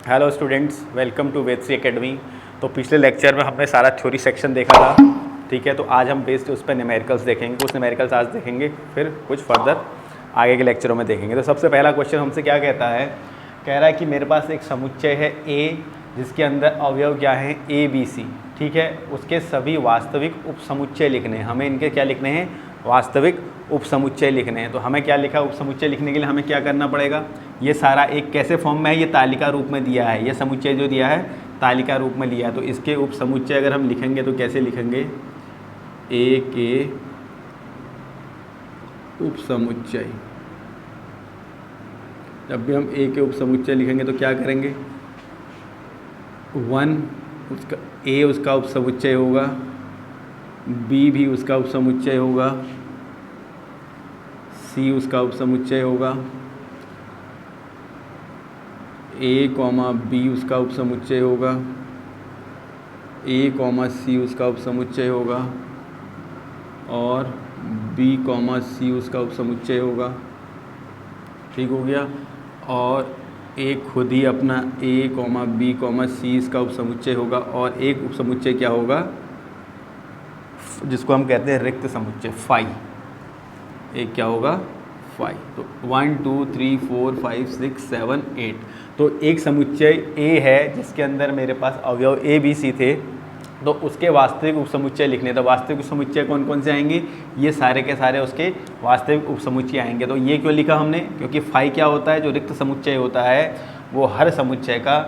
Hello students, welcome to Ved Shri academy. तो पिछले lecture में हमने सारा थ्योरी सेक्शन देखा था, ठीक है। तो आज हम बेस्ड उस पर न्यूमेरिकल्स देखेंगे, कुछ न्यूमेरिकल्स आज देखेंगे, फिर कुछ फर्दर आगे के लेक्चरों में देखेंगे। तो सबसे पहला क्वेश्चन हमसे क्या कहता है, कह रहा है कि मेरे पास एक समुच्चय है ए जिसके अंदर अवयव क्या हैं ए बी सी, ठीक है। उसके सभी वास्तविक उपसमुच्चय लिखने हैं। हमें इनके क्या लिखने हैं, वास्तविक उपसमुच्चय लिखने हैं। तो हमें क्या लिखा, उपसमुच्चय लिखने के लिए हमें क्या करना पड़ेगा, ये सारा एक कैसे फॉर्म में है, ये तालिका रूप में दिया है। ये समुच्चय जो दिया है तालिका रूप में लिया है। तो इसके उपसमुच्चय अगर हम लिखेंगे तो कैसे लिखेंगे, ए के उपसमुच्चय। जब भी हम ए के उपसमुच्चय लिखेंगे तो क्या करेंगे, 1 उसका ए उसका उपसमुच्चय होगा, बी भी उसका उपसमुच्चय होगा, सी उसका उपसमुच्चय होगा, ए कॉमा बी उसका उपसमुच्चय होगा, ए कॉमा सी उसका उपसमुच्चय होगा और बी कॉमा सी उसका उपसमुच्चय होगा। ठीक हो गया। और एक खुद ही अपना ए कॉमा बी कॉमा सी इसका उपसमुच्चय होगा और एक उपसमुच्चय क्या होगा, जिसको हम कहते हैं रिक्त समुच्चय, फाई। एक क्या होगा, फाई। तो 1 2 3 4 5 6 7 8। तो एक समुच्चय ए है जिसके अंदर मेरे पास अवयव ए बी सी थे, तो उसके वास्तविक उपसमुच्चय लिखने। तो वास्तविक उपसमुच्चय कौन कौन से आएंगे, ये सारे के सारे उसके वास्तविक उपसमुच्चय आएंगे। तो ये क्यों लिखा हमने, क्योंकि फाई क्या होता है, जो रिक्त समुच्चय होता है वो हर समुच्चय का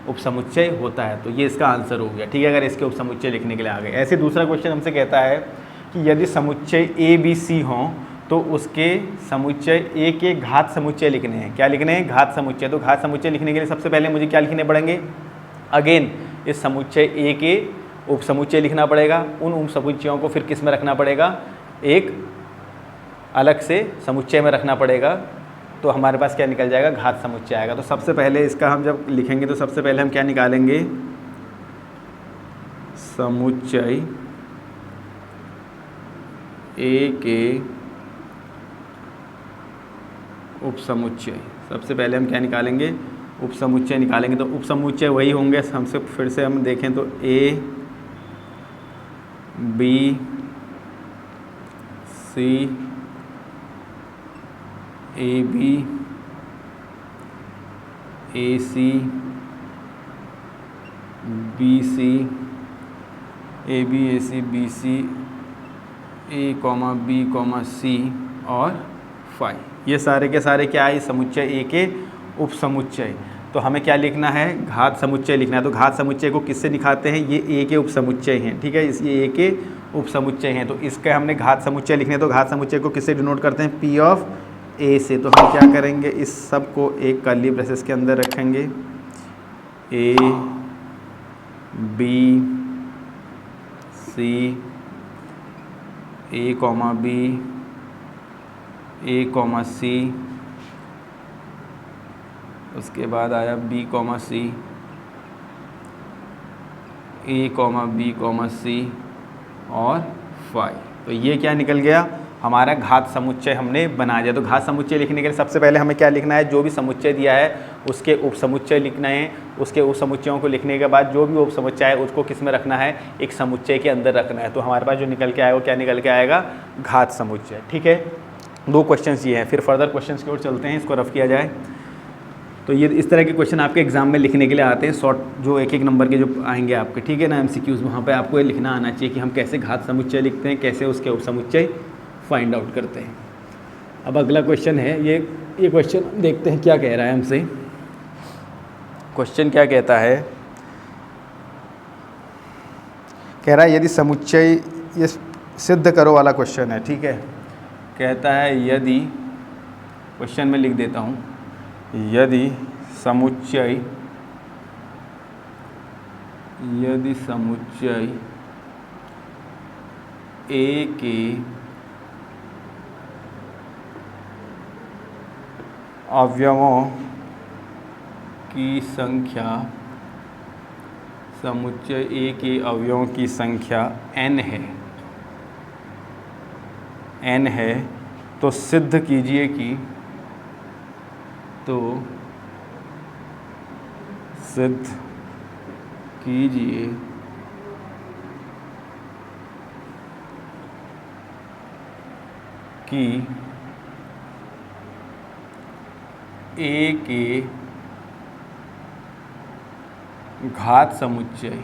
उपसमुच्चय होता है। तो ये इसका आंसर हो गया, ठीक है, अगर इसके उपसमुच्चय लिखने के लिए आ गए। ऐसे दूसरा क्वेश्चन हमसे कहता है कि यदि समुच्चय ए बी सी हों तो उसके समुच्चय ए के घात समुच्चय लिखने हैं। क्या लिखने हैं, घात समुच्चय। तो घात समुच्चय लिखने के लिए सबसे पहले मुझे क्या लिखने पड़ेंगे, अगेन इस समुच्चय ए के उपसमुच्चय लिखना पड़ेगा। उन उपसमुच्चयों को फिर किस में रखना पड़ेगा, एक अलग से समुच्चय में रखना पड़ेगा। तो हमारे पास क्या निकल जाएगा, घात समुच्चय आएगा। तो सबसे पहले इसका हम जब लिखेंगे तो सबसे पहले हम क्या निकालेंगे, समुच्चय ए के उपसमुच्चय। सबसे पहले हम क्या निकालेंगे, उपसमुच्चय निकालेंगे। तो उपसमुच्चय वही होंगे, हमसे फिर से हम देखें तो A B C, A B A C, B C, A B A C B C, A comma B comma C और फाई। ये सारे के सारे क्या है, समुच्चय ए के उपसमुच्चय। तो हमें क्या लिखना है, घात समुच्चय लिखना है। तो घात समुच्चय को किससे दिखाते हैं, ये ए के उपसमुच्चय हैं, ठीक है, इस ये ए के उपसमुच्चय हैं। तो इसका हमने घात समुच्चय लिखने हैं, तो घात समुच्चय को किससे डिनोट करते हैं, पी ऑफ ए से। तो हम क्या करेंगे, इस सब को एक कर्ली ब्रेसेस के अंदर रखेंगे, A B C, A comma B, A comma C, उसके बाद आया B comma C, A comma B comma C और फाई। तो ये क्या निकल गया, हमारा घात समुच्चय हमने बना दिया। तो घात समुच्चय लिखने के लिए सबसे पहले हमें क्या लिखना है, जो भी समुच्चय दिया है उसके उपसमुच्चय लिखना है। उसके उपसमुच्चयों को लिखने के बाद जो भी उपसमुच्चय है उसको किस में रखना है, एक समुच्चय के अंदर रखना है। तो हमारे पास जो निकल के आएगा वो क्या निकल के आएगा, घात समुच्चय, ठीक है। 2 क्वेश्चंस ये हैं, फिर फर्दर क्वेश्चंस की ओर चलते हैं, इसको रफ किया जाए। तो ये इस तरह के क्वेश्चन आपके एग्जाम में लिखने के लिए आते हैं, शॉर्ट जो एक नंबर के जो आएंगे आपके, ठीक है ना, एमसीक्यूज। वहाँ पे आपको ये लिखना आना चाहिए कि हम कैसे घात समुच्चय लिखते हैं, कैसे उसके उपसमुच्चय फाइंड आउट करते हैं। अब अगला क्वेश्चन है, ये क्वेश्चन देखते हैं क्या कह रहा है हमसे। क्वेश्चन क्या कहता है, कह रहा है यदि समुच्चय, ये सिद्ध करो वाला क्वेश्चन है, ठीक है। कहता है यदि, क्वेश्चन में लिख देता हूँ, यदि समुच्चय ए के अवयवों की संख्या, समुच्चय ए के अवयवों की संख्या n है, तो सिद्ध कीजिए कि सिद्ध कीजिए कि ए के घात समुच्चय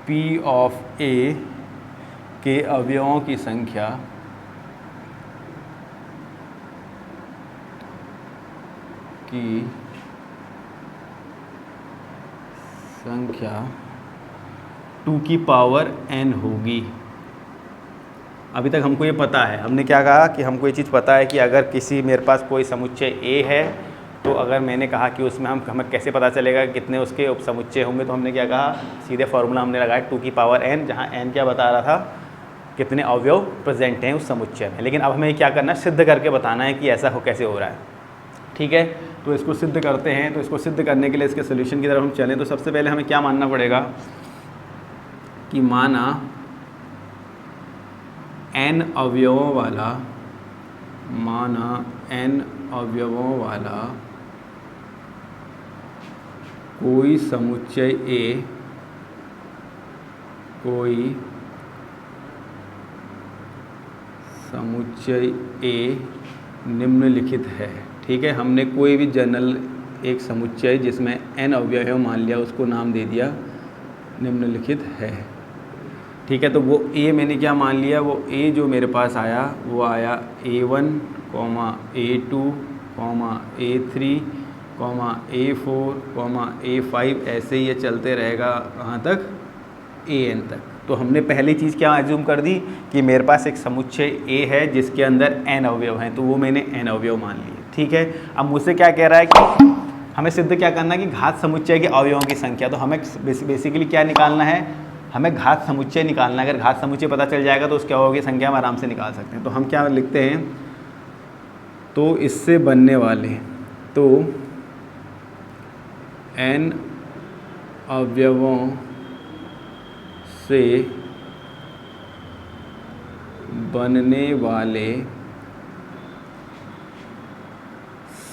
P ऑफ A के अवयवों की संख्या की संख्या 2 की पावर n होगी। अभी तक हमको ये पता है, हमने क्या कहा कि हमको ये चीज़ पता है कि अगर किसी मेरे पास कोई समुच्चय A है तो अगर मैंने कहा कि उसमें हमें कैसे पता चलेगा कि कितने उसके उपसमुच्चय होंगे, तो हमने क्या कहा, सीधे फॉर्मूला हमने लगाया 2 की पावर n, जहाँ n क्या बता रहा था, कितने अवयव प्रेजेंट हैं उस समुच्चय में। लेकिन अब हमें क्या करना है, सिद्ध करके बताना है कि ऐसा कैसे हो रहा है। ठीक है, तो इसको सिद्ध करते हैं। तो इसको सिद्ध करने के लिए इसके सोल्यूशन की तरफ हम चलें तो सबसे पहले हमें क्या मानना पड़ेगा कि माना n अवयवों वाला कोई समुच्चय A निम्नलिखित है। ठीक है, हमने कोई भी जनरल एक समुच्चय जिसमें n अवयव मान लिया, उसको नाम दे दिया निम्नलिखित है। ठीक है, तो वो A मैंने क्या मान लिया, वो A जो मेरे पास आया वो आया A1, A2, A3, A4, A5, ऐसे ही ये चलते रहेगा कहाँ तक, AN तक। तो हमने पहली चीज़ क्या एज्यूम कर दी कि मेरे पास एक समुच्चय A है जिसके अंदर n अवयव हैं, तो वो मैंने n अवयव मान लिए। ठीक है, अब मुझसे क्या कह रहा है कि हमें सिद्ध क्या करना है कि घात समुच्चय के अवयवों की संख्या। तो हमें बेसिकली क्या निकालना है, हमें घात समुच्चय निकालना है। अगर घात समुच्चय पता चल जाएगा तो उसके अवयवों की संख्या हम आराम से निकाल सकते हैं। तो हम क्या लिखते हैं, तो इससे बनने वाले, तो n अवयवों से बनने वाले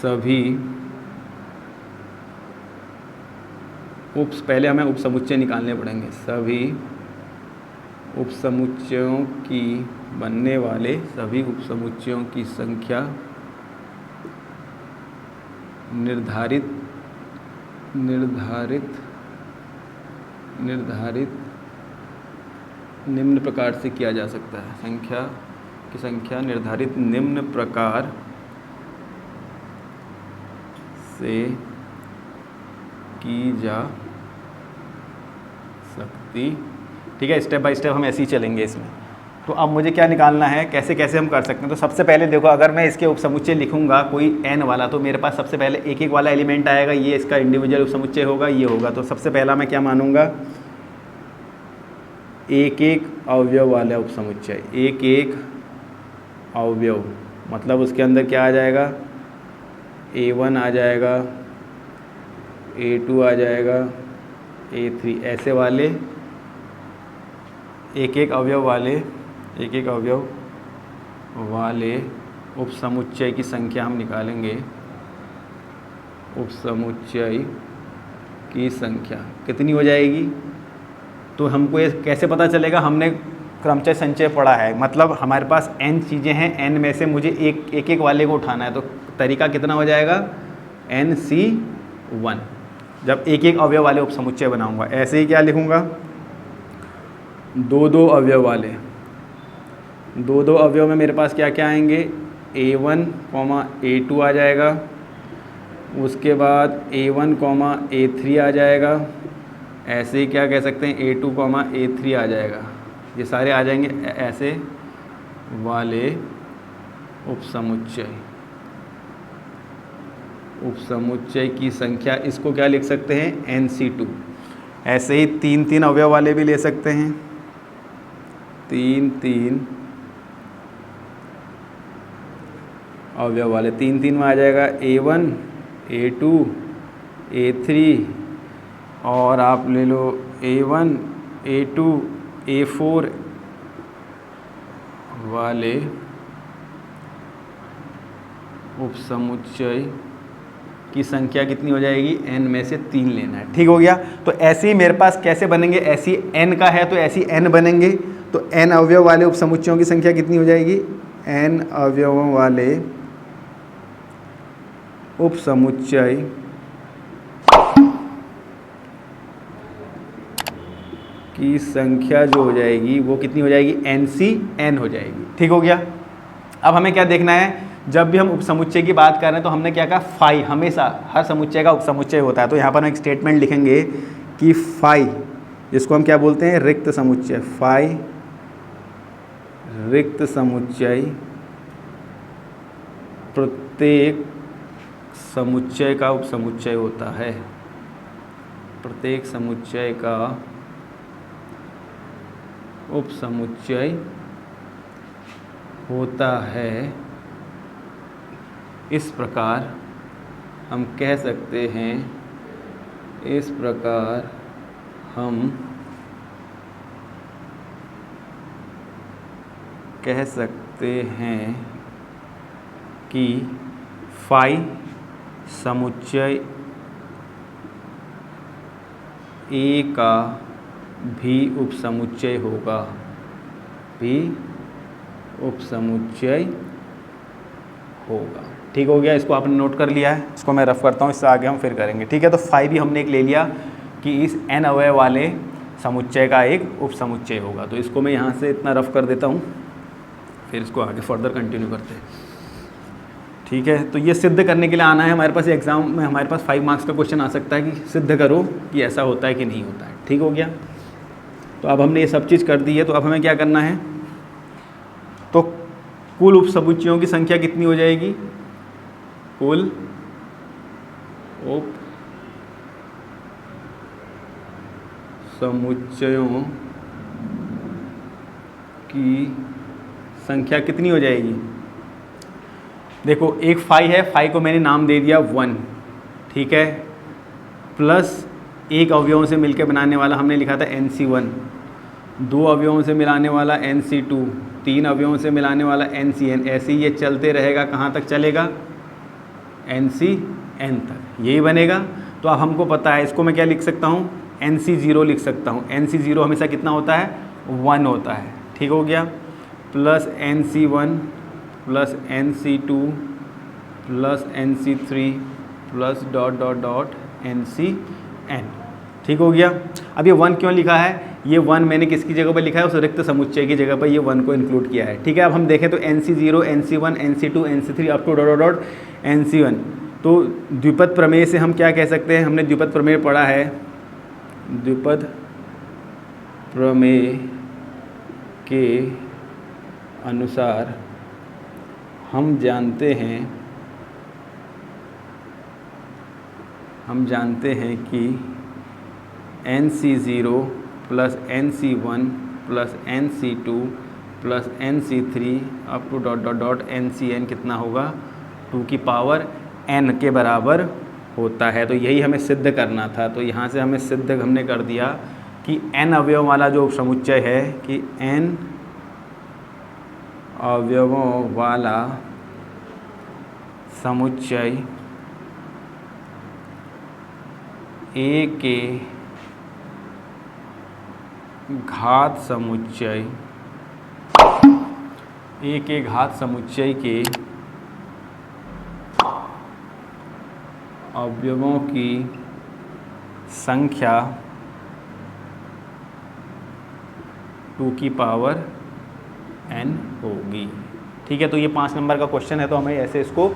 सभी पहले हमें उपसमुच्चय निकालने पड़ेंगे। सभी उपसमुच्चयों की बनने वाले सभी उपसमुच्चयों की संख्या निर्धारित निम्न प्रकार से किया जा सकता है। संख्या निर्धारित निम्न प्रकार से की जा सकती। ठीक है, स्टेप बाय स्टेप हम ऐसे ही चलेंगे इसमें। तो अब मुझे क्या निकालना है, कैसे कैसे हम कर सकते हैं। तो सबसे पहले देखो, अगर मैं इसके उपसमुच्चय लिखूंगा कोई n वाला, तो मेरे पास सबसे पहले एक एक वाला एलिमेंट आएगा, ये इसका इंडिविजुअल उपसमुच्चय होगा, ये होगा। तो सबसे पहला मैं क्या मानूंगा, एक एक अवयव वाला उपसमुच्चय। एक एक अवयव मतलब उसके अंदर क्या आ जाएगा, A1 आ जाएगा, A2 आ जाएगा, A3, ऐसे वाले एक एक अवयव वाले उपसमुच्चय की संख्या हम निकालेंगे। उपसमुच्चय की संख्या कितनी हो जाएगी, तो हमको ये कैसे पता चलेगा, हमने क्रमचय संचय पढ़ा है, मतलब हमारे पास n चीज़ें हैं, n में से मुझे एक एक वाले को उठाना है। तो तरीका कितना हो जाएगा, NC1, जब एक एक अवयव वाले उपसमुच्चय बनाऊंगा। ऐसे ही क्या लिखूंगा, दो दो अवयव वाले, दो दो अवयव में मेरे पास क्या क्या आएंगे, A1, A2 आ जाएगा, उसके बाद A1, A3 आ जाएगा, ऐसे ही क्या कह सकते हैं, A2, A3 आ जाएगा। ये सारे आ जाएंगे ऐसे वाले उपसमुच्चय की संख्या, इसको क्या लिख सकते हैं, NC2। ऐसे ही तीन तीन अवयव वाले भी ले सकते हैं, तीन तीन अवयव वाले, तीन तीन में आ जाएगा A1, A2, A3, और आप ले लो A1, A2, A4 वाले उपसमुच्चय की संख्या कितनी हो जाएगी, n में से 3 लेना है। ठीक हो गया। तो ऐसे ही मेरे पास कैसे बनेंगे, ऐसी n का है तो ऐसी n बनेंगे। तो n अवयव वाले उपसमुच्चयों की संख्या कितनी हो जाएगी, n अवयवों वाले उपसमुच्चय की संख्या जो हो जाएगी वो कितनी हो जाएगी, NCN हो जाएगी। ठीक हो गया। अब हमें क्या देखना है, जब भी हम उपसमुच्चय की बात कर रहे हैं तो हमने क्या कहा, फाई हमेशा हर समुच्चय का उपसमुच्चय होता है। तो यहाँ पर हम एक स्टेटमेंट लिखेंगे कि फाई, जिसको हम क्या बोलते हैं, रिक्त समुच्चय, फाई रिक्त समुच्चय प्रत्येक समुच्चय का उपसमुच्चय होता है। प्रत्येक समुच्चय का उपसमुच्चय होता है। इस प्रकार हम कह सकते हैं, इस प्रकार हम कह सकते हैं कि फाई समुच्चय ए का भी उपसमुच्चय होगा, भी उपसमुच्चय होगा। ठीक हो गया। इसको आपने नोट कर लिया है, इसको मैं रफ करता हूँ, इससे आगे हम फिर करेंगे। ठीक है। तो फाई भी हमने एक ले लिया कि इस n अवयव वाले समुच्चय का एक उपसमुच्चय होगा। तो इसको मैं यहाँ से इतना रफ कर देता हूँ, फिर इसको आगे फर्दर कंटिन्यू करते हैं। ठीक है। तो ये सिद्ध करने के लिए आना है हमारे पास, एग्जाम में हमारे पास 5 मार्क्स का क्वेश्चन आ सकता है कि सिद्ध करो कि ऐसा होता है कि नहीं होता है। ठीक हो गया। तो अब हमने ये सब चीज़ कर दी है, तो अब हमें क्या करना है, तो कुल उपसमुच्चयों की संख्या कितनी हो जाएगी, कुल उपसमुच्चयों की संख्या कितनी हो जाएगी। देखो एक फाई है, फाई को मैंने नाम दे दिया 1, ठीक है, प्लस एक अवयवों से मिलकर बनाने वाला हमने लिखा था NC1, 2 अवयवों से मिलाने वाला NC2, 3 अवयवों से मिलाने वाला NCN। ऐसे ही ये चलते रहेगा, कहाँ तक चलेगा, NCN तक, यही बनेगा। तो अब हमको पता है, इसको मैं क्या लिख सकता हूँ, NC0 लिख सकता हूँ। NC0 हमेशा कितना होता है, 1 होता है। ठीक हो गया। Plus NC1 plus NC2 plus NC3 plus dot dot dot NCN। ठीक हो गया। अब ये 1 क्यों लिखा है, ये 1 मैंने किसकी जगह पर लिखा है, उस रिक्त समुच्चय की जगह पर ये 1 को इंक्लूड किया है। ठीक है। अब हम देखें तो NC0 NC1 NC2 NC3 up to dot dot dot NC1। तो द्विपद प्रमेय से हम क्या कह सकते हैं, हमने द्विपद प्रमेय पढ़ा है, द्विपद प्रमेय के अनुसार हम जानते हैं कि NC0 plus NC1 plus NC2 plus NC3 up to dot dot dot NCN कितना होगा, 2 की पावर n के बराबर होता है। तो यही हमें सिद्ध करना था। तो यहाँ से हमें सिद्ध हमने कर दिया कि n अवयव वाला जो समुच्चय है, कि n अवयवों वाला समुच्चय A के घात समुच्चय, A के घात समुच्चय के अवयवों की संख्या 2 की पावर n होगी। ठीक है। तो ये 5 नंबर का क्वेश्चन है, तो हमें ऐसे इसको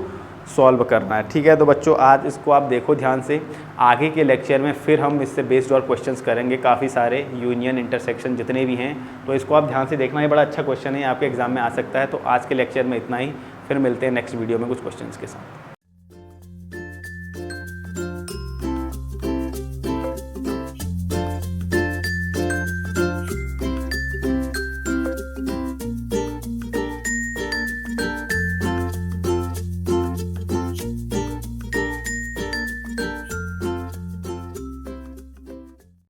सॉल्व करना है। ठीक है। तो बच्चों आज इसको आप देखो ध्यान से, आगे के लेक्चर में फिर हम इससे बेस्ड और क्वेश्चंस करेंगे, काफ़ी सारे यूनियन इंटरसेक्शन जितने भी हैं। तो इसको आप ध्यान से देखना, ये बड़ा अच्छा क्वेश्चन है, आपके एग्जाम में आ सकता है। तो आज के लेक्चर में इतना ही, फिर मिलते हैं नेक्स्ट वीडियो में कुछ क्वेश्चंस के साथ।